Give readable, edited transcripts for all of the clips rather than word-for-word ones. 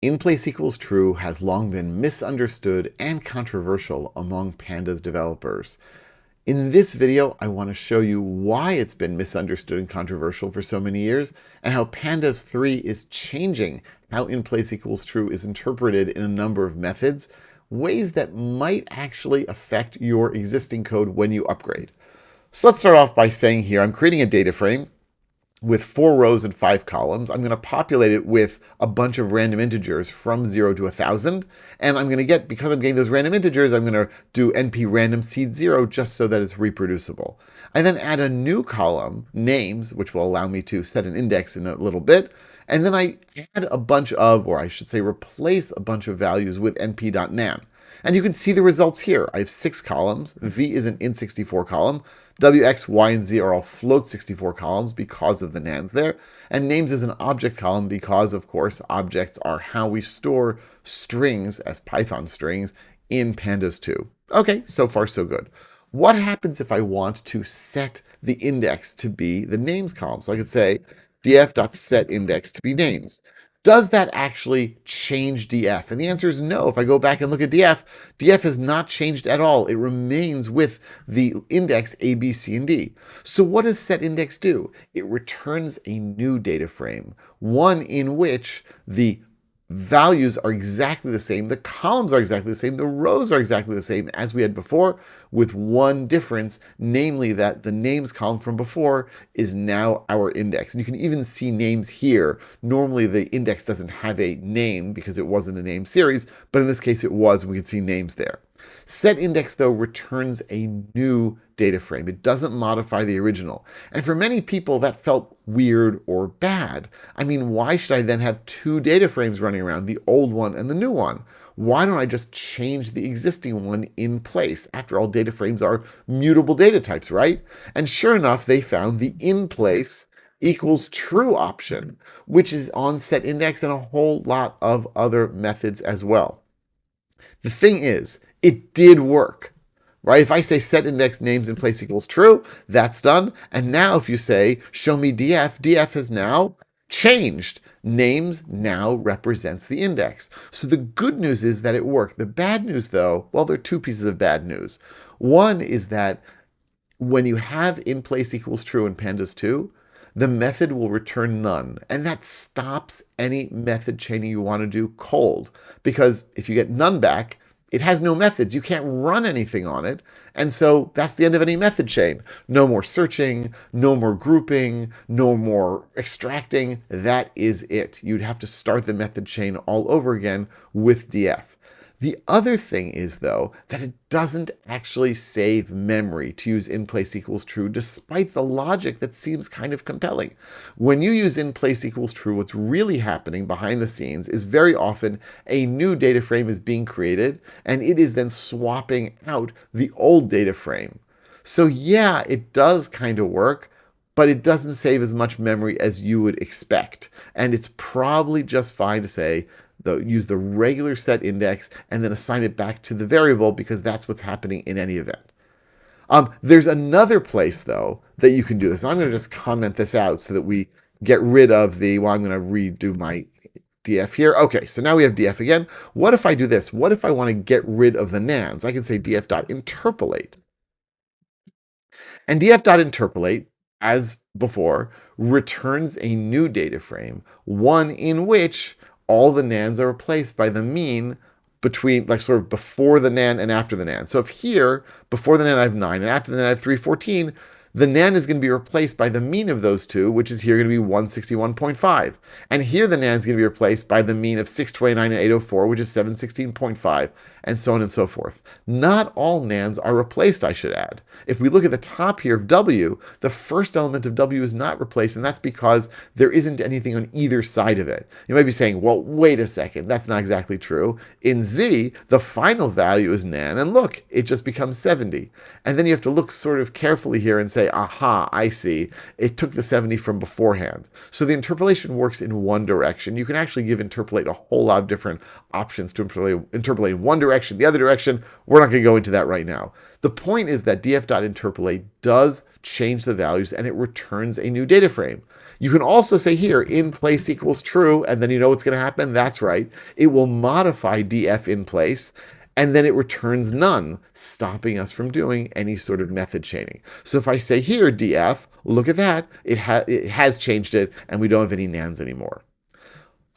In place equals true has long been misunderstood and controversial among Pandas developers. In this video, I want to show you why it's been misunderstood and controversial for so many years, and how Pandas 3 is changing how in place equals true is interpreted in a number of methods, ways that might actually affect your existing code when you upgrade. So let's start off by saying here, I'm creating a data frame with 4 rows and 5 columns. I'm going to populate it with a bunch of random integers from 0 to 1,000. And I'm going to get, because I'm getting those random integers, I'm going to do np random seed 0 just so that it's reproducible. I then add a new column, names, which will allow me to set an index in a little bit. And then I add a bunch of, or I should say replace a bunch of values with np.nan. And you can see the results here. I have 6 columns. V is an int64 column. W, X, Y, and Z are all float64 columns because of the nans there. And names is an object column because, of course, objects are how we store strings as Python strings in Pandas 2. Okay, so far so good. What happens if I want to set the index to be the names column? So I could say df.setIndex to be names. Does that actually change df? And the answer is no. If I go back and look at df has not changed at all. It remains with the index A, B, C, and D. So what does setIndex do? It returns a new data frame, one in which the values are exactly the same, the columns are exactly the same, the rows are exactly the same as we had before, with one difference, namely that the names column from before is now our index. And you can even see names here. Normally the index doesn't have a name because it wasn't a name series, but in this case it was, and we can see names there. SetIndex, though, returns a new data frame. It doesn't modify the original. And for many people, that felt weird or bad. I mean, why should I then have 2 data frames running around, the old one and the new one? Why don't I just change the existing one in place? After all, data frames are mutable data types, right? And sure enough, they found the in place equals true option, which is on setIndex and a whole lot of other methods as well. The thing is, it did work, right? If I say setIndex names in place equals true, that's done. And now if you say, show me df has now changed. Names now represents the index. So the good news is that it worked. The bad news, though, well, there are 2 pieces of bad news. One is that when you have in place equals true in Pandas 2, the method will return none. And that stops any method chaining you want to do cold. Because if you get none back, it has no methods. You can't run anything on it. And so that's the end of any method chain. No more searching, no more grouping, no more extracting. That is it. You'd have to start the method chain all over again with df. The other thing is, though, that it doesn't actually save memory to use in place equals true, despite the logic that seems kind of compelling. When you use in place equals true, what's really happening behind the scenes is very often a new data frame is being created, and it is then swapping out the old data frame. So yeah, it does kind of work, but it doesn't save as much memory as you would expect. And it's probably just fine to say, use the regular set index and then assign it back to the variable because that's what's happening in any event. There's another place, though, that you can do this. I'm going to just comment this out so that we get rid of the, well, I'm going to redo my df here. Okay, so now we have df again. What if I do this? What if I want to get rid of the nans? I can say df.interpolate. And df.interpolate, as before, returns a new data frame, one in which all the nans are replaced by the mean between, like sort of before the nan and after the nan. So if here, before the nan I have 9 and after the nan I have 314, the nan is going to be replaced by the mean of those two, which is here going to be 161.5. And here the nan is going to be replaced by the mean of 629 and 804, which is 716.5, and so on and so forth. Not all nans are replaced, I should add. If we look at the top here of W, the first element of W is not replaced, and that's because there isn't anything on either side of it. You might be saying, well, wait a second, that's not exactly true. In Z, the final value is nan, and look, it just becomes 70. And then you have to look sort of carefully here and say, say, aha, I see. It took the 70 from beforehand. So the interpolation works in one direction. You can actually give interpolate a whole lot of different options to interpolate in one direction, the other direction. We're not going to go into that right now. The point is that df.interpolate does change the values and it returns a new data frame. You can also say here, in place equals true, and then you know what's going to happen? That's right. It will modify df in place, and then it returns none, stopping us from doing any sort of method chaining. So if I say here, df, look at that, it has changed it, and we don't have any nans anymore.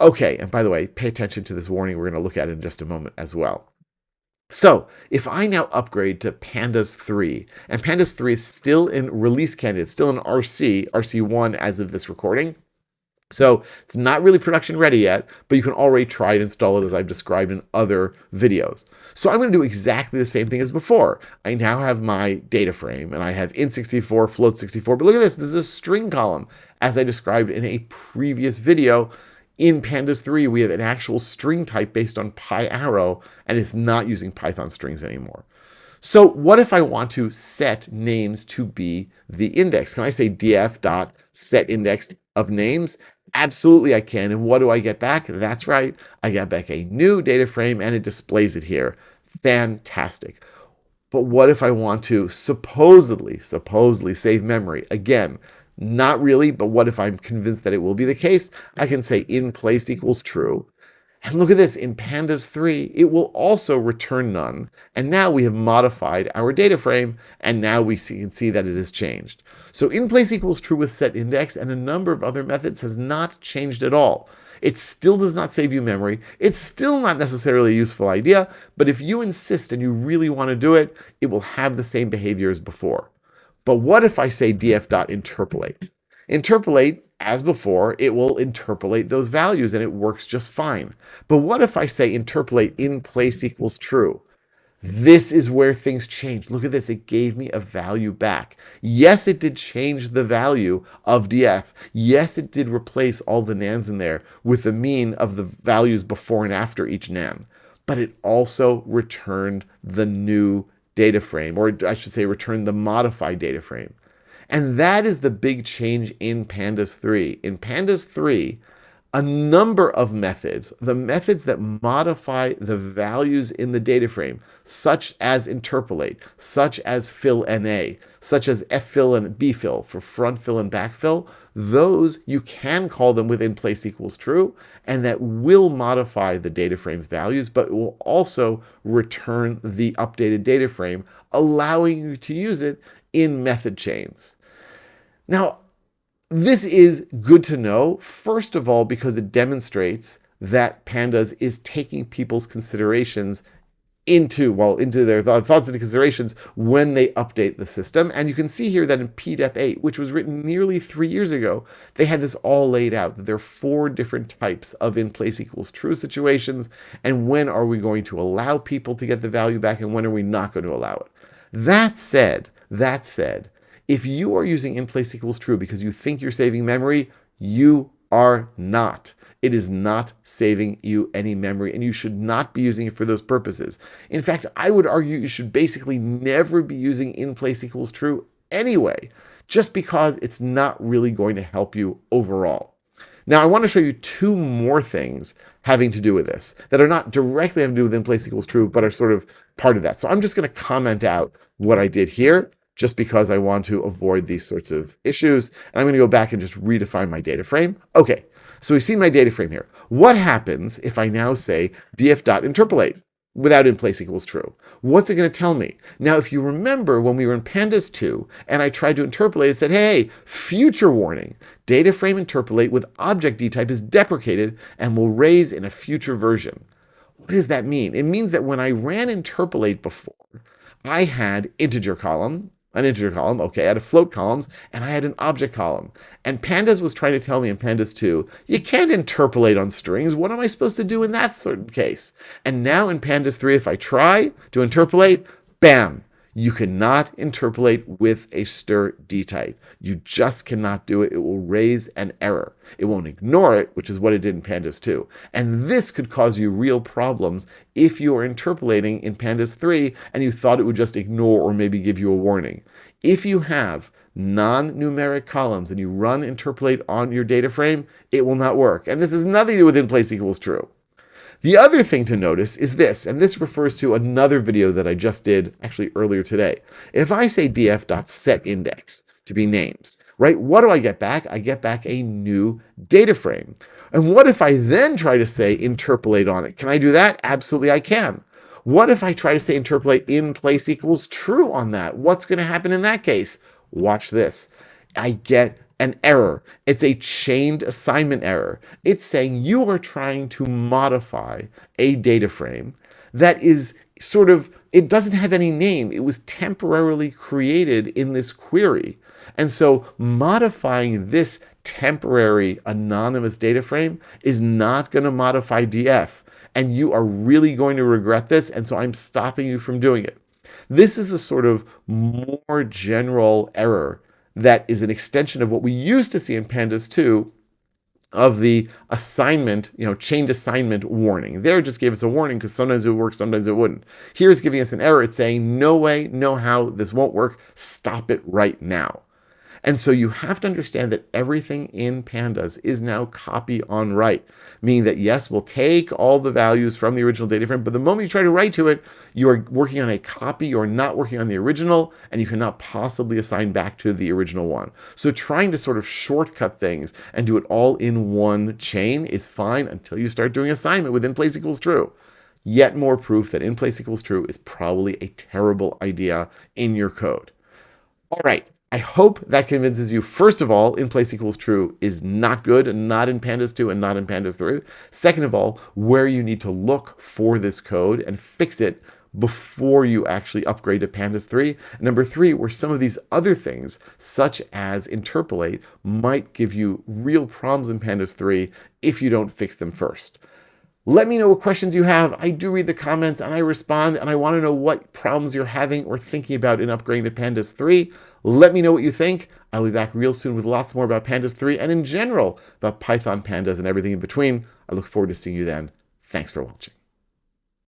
Okay, and by the way, pay attention to this warning we're going to look at in just a moment as well. So if I now upgrade to Pandas 3, and Pandas 3 is still in release candidate, still in RC1 as of this recording. So it's not really production ready yet, but you can already try to install it as I've described in other videos. So I'm going to do exactly the same thing as before. I now have my data frame and I have int64, float64, but look at this. This is a string column as I described in a previous video. In Pandas 3, we have an actual string type based on PyArrow, and it's not using Python strings anymore. So what if I want to set names to be the index? Can I say df.setIndex of names? Absolutely I can. And what do I get back? That's right. I get back a new data frame and it displays it here. Fantastic. But what if I want to supposedly save memory? Again, not really, but what if I'm convinced that it will be the case? I can say in place equals true. And look at this, in Pandas 3, it will also return none. And now we have modified our data frame, and now we can see that it has changed. So in place equals true with set index and a number of other methods has not changed at all. It still does not save you memory. It's still not necessarily a useful idea, but if you insist and you really want to do it, it will have the same behavior as before. But what if I say df.interpolate? Interpolate, as before, it will interpolate those values and it works just fine. But what if I say interpolate in place equals true? This is where things change. Look at this. It gave me a value back. Yes, it did change the value of df. Yes, it did replace all the nans in there with the mean of the values before and after each nan. But it also returned the new data frame, or I should say returned the modified data frame. And that is the big change in Pandas 3. In Pandas 3, a number of methods, the methods that modify the values in the data frame, such as interpolate, such as fill NA, such as ffill and bfill for front fill and back fill, those you can call them with in place equals true, and that will modify the data frame's values, but it will also return the updated data frame, allowing you to use it in method chains. Now, this is good to know, first of all, because it demonstrates that Pandas is taking people's considerations into their thoughts and considerations when they update the system. And you can see here that in PDEP 8, which was written nearly 3 years ago, they had this all laid out, that there are 4 different types of in place equals true situations, and when are we going to allow people to get the value back, and when are we not going to allow it. That said, if you are using in place equals true because you think you're saving memory, you are not. It is not saving you any memory, and you should not be using it for those purposes. In fact, I would argue you should basically never be using in place equals true anyway, just because it's not really going to help you overall. Now, I want to show you 2 more things having to do with this that are not directly having to do with in place equals true, but are sort of part of that. So I'm just going to comment out what I did here, just because I want to avoid these sorts of issues. And I'm going to go back and just redefine my data frame. Okay, so we've seen my data frame here. What happens if I now say df.interpolate without in place equals true? What's it going to tell me? Now, if you remember when we were in Pandas 2 and I tried to interpolate, it said, hey, future warning, data frame interpolate with object dtype is deprecated and will raise in a future version. What does that mean? It means that when I ran interpolate before, I had an integer column, okay, I had a float columns, and I had an object column. And Pandas was trying to tell me in Pandas 2, you can't interpolate on strings. What am I supposed to do in that certain case? And now in Pandas 3, if I try to interpolate, bam, You cannot interpolate with a str_d type. You just cannot do it. It will raise an error. It won't ignore it, which is what it did in Pandas 2. And this could cause you real problems if you are interpolating in Pandas 3 and you thought it would just ignore or maybe give you a warning. If you have non-numeric columns and you run interpolate on your data frame, it will not work. And this has nothing to do with inplace equals true. The other thing to notice is this, and this refers to another video that I just did actually earlier today. If I say df.setIndex to be names, right, what do I get back? I get back a new data frame. And what if I then try to say interpolate on it? Can I do that? Absolutely I can. What if I try to say interpolate in place equals true on that? What's going to happen in that case? Watch this. I get an error. It's a chained assignment error. It's saying you are trying to modify a data frame that is sort of, it doesn't have any name. It was temporarily created in this query. And so modifying this temporary anonymous data frame is not going to modify df. And you are really going to regret this. And so I'm stopping you from doing it. This is a sort of more general error that is an extension of what we used to see in Pandas 2 of the assignment, chained assignment warning. There it just gave us a warning because sometimes it would work, sometimes it wouldn't. Here it's giving us an error. It's saying, no way, no how, this won't work. Stop it right now. And so you have to understand that everything in Pandas is now copy on write, meaning that yes, we'll take all the values from the original data frame, but the moment you try to write to it, you are working on a copy, you're not working on the original, and you cannot possibly assign back to the original one. So trying to sort of shortcut things and do it all in one chain is fine until you start doing assignment with inplace equals true. Yet more proof that inplace equals true is probably a terrible idea in your code. All right. I hope that convinces you, first of all, inplace equals true is not good, and not in Pandas 2 and not in Pandas 3. Second of all, where you need to look for this code and fix it before you actually upgrade to Pandas 3. Number 3, where some of these other things, such as interpolate, might give you real problems in Pandas 3 if you don't fix them first. Let me know what questions you have. I do read the comments and I respond, and I want to know what problems you're having or thinking about in upgrading to Pandas 3. Let me know what you think. I'll be back real soon with lots more about Pandas 3 and in general about Python, Pandas, and everything in between. I look forward to seeing you then. Thanks for watching.